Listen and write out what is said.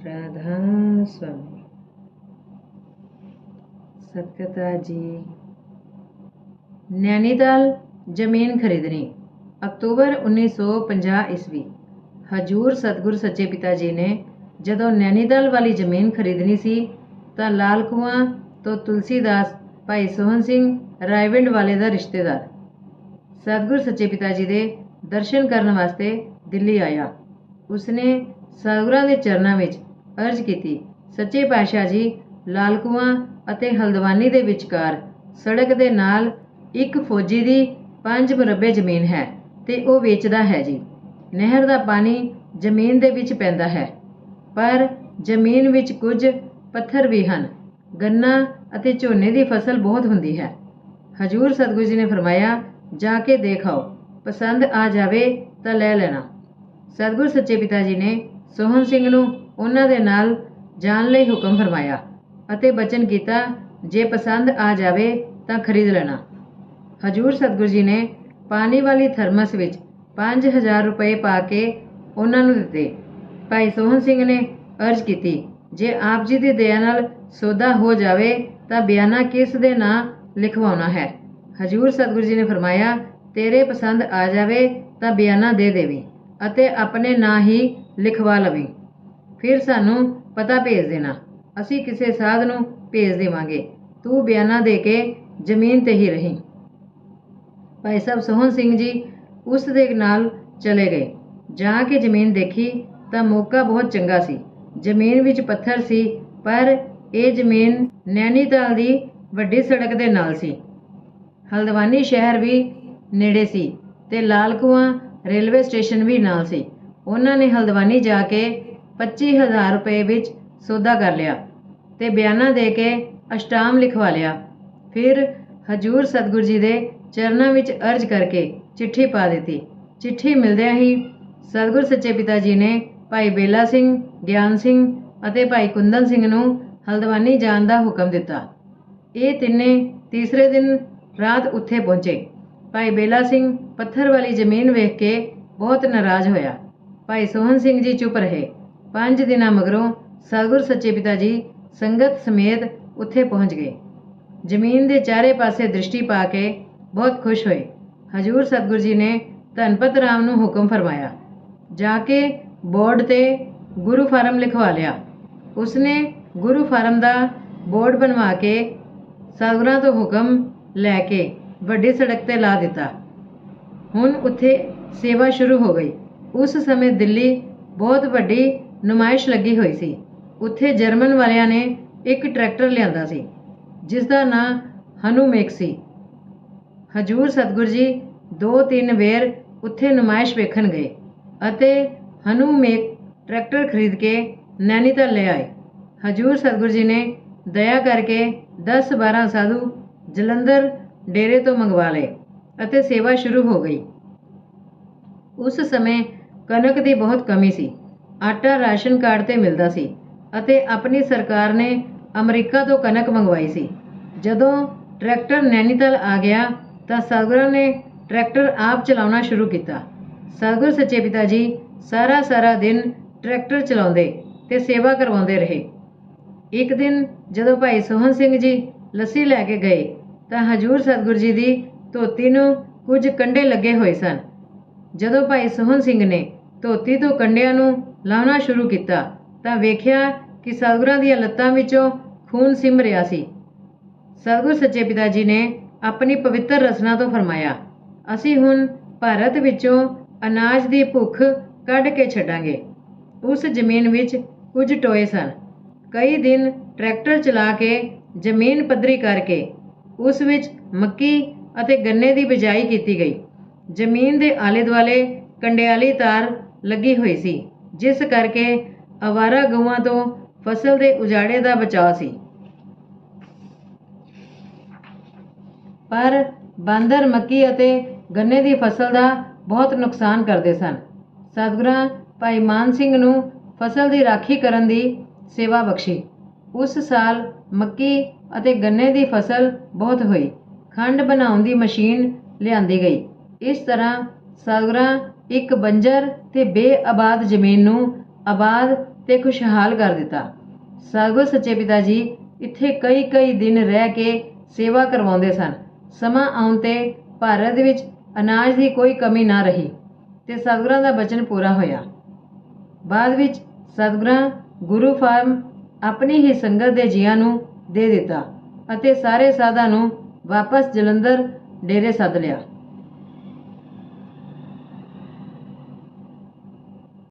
राधा स्वामी सतकथा जी। नैनीताल जमीन खरीदनी। अक्तूबर 1950 ईस्वी। हजूर सतगुर सच्चे पिता जी ने जदों नैनीताल वाली जमीन खरीदनी सी तां लाल कुआं तो तुलसीदास भाई सोहन सिंह रायविंड वाले दा रिश्तेदार सतगुर सच्चे पिता जी दे दर्शन करन वास्ते दिल्ली आया। उसने सतगुरां दे चरनां विच अर्ज कीती, सच्चे पातशाह जी, लाल कुआं ਅਤੇ ਹਲਦਵਾਨੀ ਦੇ ਵਿਚਕਾਰ ਸੜਕ ਦੇ ਨਾਲ ਇੱਕ ਫੌਜੀ ਦੀ 5 ਮੁਰੱਬੇ ਜ਼ਮੀਨ ਹੈ ਤੇ ਉਹ ਵੇਚਦਾ ਹੈ ਜੀ। ਨਹਿਰ ਦਾ ਪਾਣੀ ਜ਼ਮੀਨ ਦੇ ਵਿੱਚ ਪੈਂਦਾ ਹੈ, ਪਰ ਜ਼ਮੀਨ ਵਿੱਚ ਕੁਝ ਪੱਥਰ ਵੀ ਹਨ। ਗੰਨਾ ਅਤੇ ਝੋਨੇ ਦੀ ਫਸਲ ਬਹੁਤ ਹੁੰਦੀ ਹੈ। ਹਜੂਰ ਸਤਿਗੁਰੂ ਜੀ ਨੇ ਫਰਮਾਇਆ, ਜਾ ਕੇ ਦੇਖ ਆਓ, ਪਸੰਦ ਆ ਜਾਵੇ ਤਾਂ ਲੈ ਲੈਣਾ। ਸਤਿਗੁਰ ਸੱਚੇ ਪਿਤਾ ਜੀ ਨੇ ਸੋਹਣ ਸਿੰਘ ਨੂੰ ਉਹਨਾਂ ਦੇ ਨਾਲ ਜਾਣ ਲਈ ਹੁਕਮ ਫਰਮਾਇਆ ਅਤੇ ਬਚਨ ਕੀਤਾ, ਜੇ ਪਸੰਦ ਆ ਜਾਵੇ ਤਾਂ ਖਰੀਦ ਲੈਣਾ। ਹਜੂਰ ਸਤਿਗੁਰੂ ਜੀ ਨੇ ਪਾਣੀ ਵਾਲੀ ਥਰਮਸ ਵਿੱਚ 5000 ਰੁਪਏ ਪਾ ਕੇ ਉਹਨਾਂ ਨੂੰ ਦਿੱਤੇ। ਭਾਈ ਸੋਹਣ ਸਿੰਘ ਨੇ ਅਰਜ਼ ਕੀਤੀ, ਜੇ ਆਪ ਜੀ ਦੀ ਦਇਆ ਨਾਲ ਸੌਦਾ ਹੋ ਜਾਵੇ ਤਾਂ ਬਿਆਨਾ ਕਿਸ ਦੇ ਨਾਂ ਲਿਖਵਾਉਣਾ ਹੈ। ਹਜੂਰ ਸਤਿਗੁਰੂ ਜੀ ਨੇ ਫਰਮਾਇਆ, ਤੇਰੇ ਪਸੰਦ ਆ ਜਾਵੇ ਤਾਂ ਬਿਆਨਾ ਦੇ ਦੇਵੀਂ ਅਤੇ ਆਪਣੇ ਨਾਂ ਹੀ ਲਿਖਵਾ ਲਵੀਂ। ਫਿਰ ਸਾਨੂੰ ਪਤਾ ਭੇਜ ਦੇਣਾ, ਅਸੀਂ ਕਿਸੇ ਸਾਧ ਨੂੰ ਭੇਜ ਦੇਵਾਂਗੇ। ਤੂੰ ਬਿਆਨਾ ਦੇ ਕੇ ਜ਼ਮੀਨ 'ਤੇ ਹੀ ਰਹੀਂ। ਭਾਈ ਸਾਹਿਬ ਸੋਹਣ ਸਿੰਘ ਜੀ ਉਸ ਦੇ ਨਾਲ ਚਲੇ ਗਏ। ਜਾ ਕੇ ਜ਼ਮੀਨ ਦੇਖੀ ਤਾਂ ਮੌਕਾ ਬਹੁਤ ਚੰਗਾ ਸੀ। ਜ਼ਮੀਨ ਵਿੱਚ ਪੱਥਰ ਸੀ, ਪਰ ਇਹ ਜ਼ਮੀਨ ਨੈਨੀਤਾਲ ਦੀ ਵੱਡੀ ਸੜਕ ਦੇ ਨਾਲ ਸੀ। ਹਲਦਵਾਨੀ ਸ਼ਹਿਰ ਵੀ ਨੇੜੇ ਸੀ ਤੇ ਲਾਲ ਕੁਆਂ ਰੇਲਵੇ ਸਟੇਸ਼ਨ ਵੀ ਨਾਲ ਸੀ। ਉਹਨਾਂ ਨੇ ਹਲਦਵਾਨੀ ਜਾ ਕੇ 25000 ਰੁਪਏ ਵਿੱਚ ਸੌਦਾ ਕਰ ਲਿਆ ਤੇ ਬਿਆਨਾ ਦੇ ਕੇ ਅਸ਼ਟਾਮ ਲਿਖਵਾ ਲਿਆ। ਫਿਰ ਹਜੂਰ ਸਤਿਗੁਰੂ ਜੀ ਦੇ ਚਰਨਾਂ ਵਿੱਚ ਅਰਜ਼ ਕਰਕੇ ਚਿੱਠੀ ਪਾ ਦਿੱਤੀ। ਚਿੱਠੀ ਮਿਲਦਿਆਂ ਹੀ ਸਤਿਗੁਰ ਸੱਚੇ ਪਿਤਾ ਜੀ ਨੇ ਭਾਈ ਬੇਲਾ ਸਿੰਘ, ਗਿਆਨ ਸਿੰਘ ਅਤੇ ਭਾਈ ਕੁੰਦਨ ਸਿੰਘ ਨੂੰ ਹਲਦਵਾਨੀ ਜਾਣ ਦਾ ਹੁਕਮ ਦਿੱਤਾ। ਇਹ ਤਿੰਨੇ ਤੀਸਰੇ ਦਿਨ ਰਾਤ ਉੱਥੇ ਪਹੁੰਚੇ। ਭਾਈ ਬੇਲਾ ਸਿੰਘ ਪੱਥਰ ਵਾਲੀ ਜ਼ਮੀਨ ਵੇਖ ਕੇ ਬਹੁਤ ਨਾਰਾਜ਼ ਹੋਇਆ। ਭਾਈ ਸੋਹਣ ਸਿੰਘ ਜੀ ਚੁੱਪ ਰਹੇ। 5 ਦਿਨਾਂ ਮਗਰੋਂ ਸਤਿਗੁਰ ਸੱਚੇ ਪਿਤਾ ਜੀ ਸੰਗਤ ਸਮੇਤ ਉੱਥੇ ਪਹੁੰਚ ਗਏ। ਜ਼ਮੀਨ ਦੇ ਚਾਰੇ ਪਾਸੇ ਦ੍ਰਿਸ਼ਟੀ ਪਾ ਕੇ ਬਹੁਤ ਖੁਸ਼ ਹੋਏ। ਹਜੂਰ ਸਤਿਗੁਰੂ ਜੀ ਨੇ ਧਨਪਤ ਰਾਮ ਨੂੰ ਹੁਕਮ ਫਰਮਾਇਆ, ਜਾ ਕੇ ਬੋਰਡ 'ਤੇ ਗੁਰੂ ਫਾਰਮ ਲਿਖਵਾ ਲਿਆ। ਉਸਨੇ ਗੁਰੂ ਫਾਰਮ ਦਾ ਬੋਰਡ ਬਣਵਾ ਕੇ ਸਤਿਗੁਰਾਂ ਤੋਂ ਹੁਕਮ ਲੈ ਕੇ ਵੱਡੀ ਸੜਕ 'ਤੇ ਲਾ ਦਿੱਤਾ। ਹੁਣ ਉੱਥੇ ਸੇਵਾ ਸ਼ੁਰੂ ਹੋ ਗਈ। ਉਸ ਸਮੇਂ ਦਿੱਲੀ ਬਹੁਤ ਵੱਡੀ ਨੁਮਾਇਸ਼ ਲੱਗੀ ਹੋਈ ਸੀ। ਉੱਥੇ ਜਰਮਨ ਵਾਲਿਆਂ ਨੇ ਇੱਕ ਟਰੈਕਟਰ ਲਿਆਂਦਾ ਸੀ ਜਿਸ ਦਾ ਨਾਂ ਹਨੂਮੇਕ ਸੀ। ਹਜੂਰ ਸਤਿਗੁਰੂ ਜੀ 2-3 ਵੇਰ ਉੱਥੇ ਨੁਮਾਇਸ਼ ਵੇਖਣ ਗਏ ਅਤੇ ਹਨੂਮੇਕ ਟਰੈਕਟਰ ਖਰੀਦ ਕੇ ਨੈਨੀਤਾਲ ਲੈ ਆਏ। ਹਜੂਰ ਸਤਿਗੁਰੂ ਜੀ ਨੇ ਦਇਆ ਕਰਕੇ 10-12 ਸਾਧੂ ਜਲੰਧਰ ਡੇਰੇ ਤੋਂ ਮੰਗਵਾ ਲਏ ਅਤੇ ਸੇਵਾ ਸ਼ੁਰੂ ਹੋ ਗਈ। ਉਸ ਸਮੇਂ ਕਣਕ ਦੀ ਬਹੁਤ ਕਮੀ ਸੀ। ਆਟਾ ਰਾਸ਼ਨ ਕਾਰਡ 'ਤੇ ਮਿਲਦਾ ਸੀ ਅਤੇ ਆਪਣੀ ਸਰਕਾਰ ਨੇ ਅਮਰੀਕਾ ਤੋਂ ਕਣਕ ਮੰਗਵਾਈ ਸੀ। ਜਦੋਂ ਟਰੈਕਟਰ ਨੈਨੀਤਾਲ ਆ ਗਿਆ ਤਾਂ ਸਤਿਗੁਰਾਂ ਨੇ ਟਰੈਕਟਰ ਆਪ ਚਲਾਉਣਾ ਸ਼ੁਰੂ ਕੀਤਾ। ਸਤਿਗੁਰ ਸੱਚੇ ਪਿਤਾ ਜੀ ਸਾਰਾ ਦਿਨ ਟਰੈਕਟਰ ਚਲਾਉਂਦੇ ਤੇ ਸੇਵਾ ਕਰਵਾਉਂਦੇ ਰਹੇ। ਇੱਕ ਦਿਨ ਜਦੋਂ ਭਾਈ ਸੋਹਣ ਸਿੰਘ ਜੀ ਲੱਸੀ ਲੈ ਕੇ ਗਏ ਤਾਂ ਹਜੂਰ ਸਤਿਗੁਰੂ ਜੀ ਦੀ ਧੋਤੀ ਨੂੰ ਕੁਝ ਕੰਡੇ ਲੱਗੇ ਹੋਏ ਸਨ। ਜਦੋਂ ਭਾਈ ਸੋਹਣ ਸਿੰਘ ਨੇ ਧੋਤੀ ਤੋਂ ਕੰਡਿਆਂ ਨੂੰ ਲਾਉਣਾ ਸ਼ੁਰੂ ਕੀਤਾ ਤਾਂ ਵੇਖਿਆ ਕਿ ਸਤਿਗੁਰਾਂ ਦੀਆਂ ਲੱਤਾਂ ਵਿੱਚੋਂ ਖੂਨ ਸਿੰਮ ਰਿਹਾ ਸੀ। ਸਤਿਗੁਰ ਸੱਚੇ ਪਿਤਾ ਜੀ ਨੇ ਆਪਣੀ ਪਵਿੱਤਰ ਰਸਨਾ ਤੋਂ ਫਰਮਾਇਆ, ਅਸੀਂ ਹੁਣ ਭਾਰਤ ਵਿੱਚੋਂ ਅਨਾਜ ਦੀ ਭੁੱਖ ਕੱਢ ਕੇ ਛੱਡਾਂਗੇ। ਉਸ ਜ਼ਮੀਨ ਵਿੱਚ ਕੁਝ ਟੋਏ ਸਨ। ਕਈ ਦਿਨ ਟਰੈਕਟਰ ਚਲਾ ਕੇ ਜ਼ਮੀਨ ਪੱਧਰੀ ਕਰਕੇ ਉਸ ਵਿੱਚ ਮੱਕੀ ਅਤੇ ਗੰਨੇ ਦੀ ਬਿਜਾਈ ਕੀਤੀ ਗਈ। ਜ਼ਮੀਨ ਦੇ ਆਲੇ ਦੁਆਲੇ ਕੰਡਿਆਲੀ ਤਾਰ ਲੱਗੀ ਹੋਈ ਸੀ, ਜਿਸ ਕਰਕੇ ਅਵਾਰਾ ਗਊਆਂ ਤੋਂ ਫਸਲ ਦੇ ਉਜਾੜੇ ਦਾ ਬਚਾਅ ਸੀ। ਪਰ ਬਾਂਦਰ ਮੱਕੀ ਅਤੇ ਗੰਨੇ ਦੀ ਫਸਲ ਦਾ ਬਹੁਤ ਨੁਕਸਾਨ ਕਰਦੇ ਸਨ। ਸਤਿਗੁਰਾਂ ਭਾਈ ਮਾਨ ਸਿੰਘ ਨੂੰ ਫਸਲ ਦੀ ਰਾਖੀ ਕਰਨ ਦੀ ਸੇਵਾ ਬਖਸ਼ੀ। ਉਸ ਸਾਲ ਮੱਕੀ ਅਤੇ ਗੰਨੇ ਦੀ ਫਸਲ ਬਹੁਤ ਹੋਈ। ਖੰਡ ਬਣਾਉਣ ਦੀ ਮਸ਼ੀਨ ਲਿਆਂਦੀ ਗਈ। ਇਸ ਤਰ੍ਹਾਂ ਸਤਿਗੁਰਾਂ ਇੱਕ ਬੰਜਰ ਤੇ ਬੇਆਬਾਦ ਜ਼ਮੀਨ ਨੂੰ ਆਬਾਦ ਤੇ ਖੁਸ਼ਹਾਲ ਕਰ ਦਿੱਤਾ। ਸਤਿਗੁਰ ਸੱਚੇ ਪਿਤਾ ਜੀ ਇੱਥੇ ਕਈ ਦਿਨ ਰਹਿ ਕੇ ਸੇਵਾ ਕਰਵਾਉਂਦੇ ਸਨ। ਸਮਾਂ ਆਉਣ ਤੇ ਭਾਰਤ ਵਿੱਚ ਅਨਾਜ ਦੀ ਕੋਈ ਕਮੀ ਨਾ ਰਹੀ ਤੇ ਸਤਿਗੁਰਾਂ ਦਾ ਬਚਨ ਪੂਰਾ ਹੋਇਆ। ਬਾਅਦ ਵਿੱਚ ਸਤਿਗੁਰਾਂ ਗੁਰੂ ਫਾਰਮ ਆਪਣੀ ਹੀ ਸੰਗਤ ਦੇ ਜੀਆਂ ਨੂੰ ਦੇ ਦਿੱਤਾ ਅਤੇ ਸਾਰੇ ਸਾਧਾਂ ਨੂੰ ਵਾਪਸ ਜਲੰਧਰ ਡੇਰੇ ਸੱਦ ਲਿਆ।